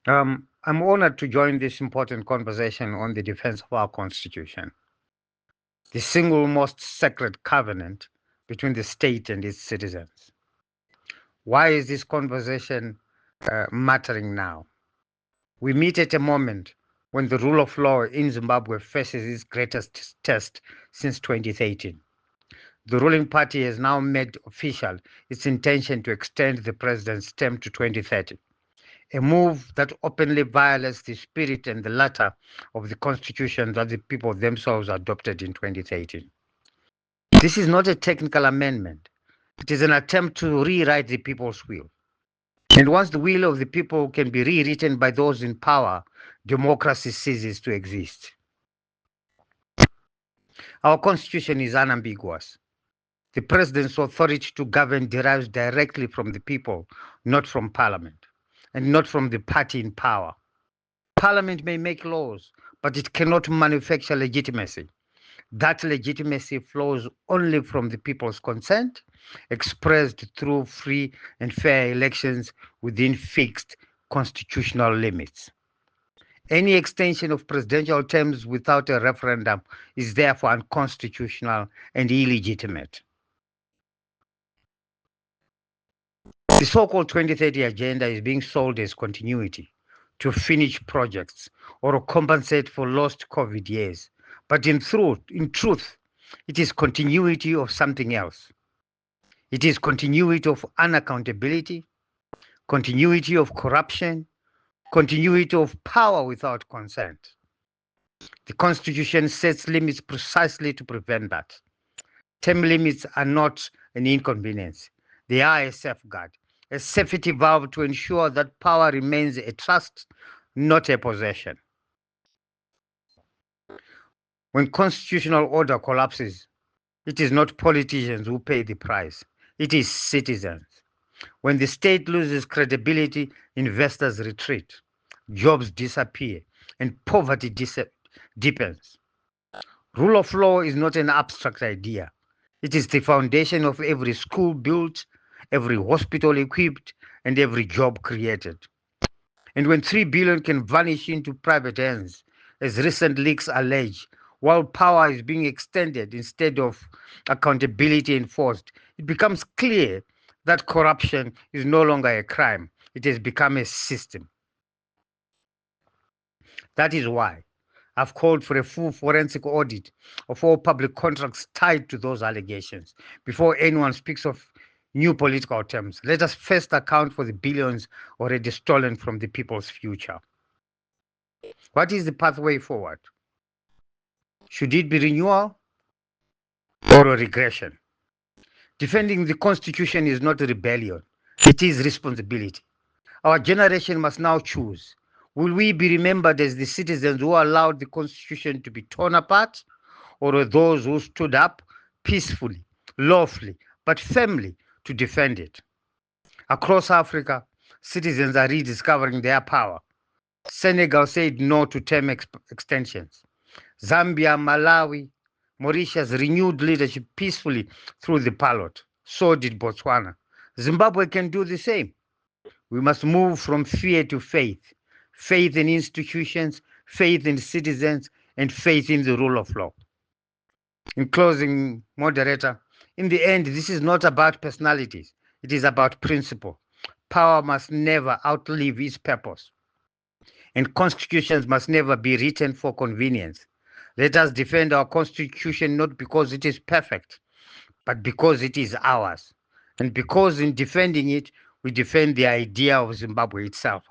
I'm honored to join this important conversation on the defense of our Constitution, the single most sacred covenant between the state and its citizens. Why is this conversation mattering now? We meet at a moment when the rule of law in Zimbabwe faces its greatest test since 2013. The ruling party has now made official its intention to extend the president's term to 2030, a move that openly violates the spirit and the letter of the constitution that the people themselves adopted in 2013. This is not a technical amendment. It is an attempt to rewrite the people's will. And once the will of the people can be rewritten by those in power, democracy ceases to exist. Our constitution is unambiguous. The president's authority to govern derives directly from the people, not from parliament, and not from the party in power. Parliament may make laws, but it cannot manufacture legitimacy. That legitimacy flows only from the people's consent, expressed through free and fair elections within fixed constitutional limits. Any extension of presidential terms without a referendum is therefore unconstitutional and illegitimate. The so-called 2030 agenda is being sold as continuity to finish projects or compensate for lost COVID years. But in truth, it is continuity of something else. It is continuity of unaccountability, continuity of corruption, continuity of power without consent. The Constitution sets limits precisely to prevent that. Term limits are not an inconvenience. They are a safeguard, a safety valve to ensure that power remains a trust, not a possession. When constitutional order collapses, it is not politicians who pay the price, it is citizens. When the state loses credibility, investors retreat, jobs disappear, and poverty deepens. Rule of law is not an abstract idea. It is the foundation of every school built, every hospital equipped, and every job created. And when 3 billion can vanish into private hands, as recent leaks allege, while power is being extended instead of accountability enforced, it becomes clear that corruption is no longer a crime. It has become a system. That is why I've called for a full forensic audit of all public contracts tied to those allegations before anyone speaks of new political terms. Let us first account for the billions already stolen from the people's future. What is the pathway forward? Should it be renewal or a regression? Defending the Constitution is not a rebellion, it is responsibility. Our generation must now choose. Will we be remembered as the citizens who allowed the Constitution to be torn apart, or those who stood up peacefully, lawfully, but firmly to defend it? Across Africa, citizens are rediscovering their power. Senegal said no to term extensions. Zambia, Malawi, Mauritius renewed leadership peacefully through the ballot. So did Botswana. Zimbabwe can do the same. We must move from fear to faith, faith in institutions, faith in citizens, and faith in the rule of law. In closing, moderator, in the end, this is not about personalities, it is about principle. Power must never outlive its purpose, and constitutions must never be written for convenience. Let us defend our constitution not because it is perfect, but because it is ours. And because in defending it, we defend the idea of Zimbabwe itself.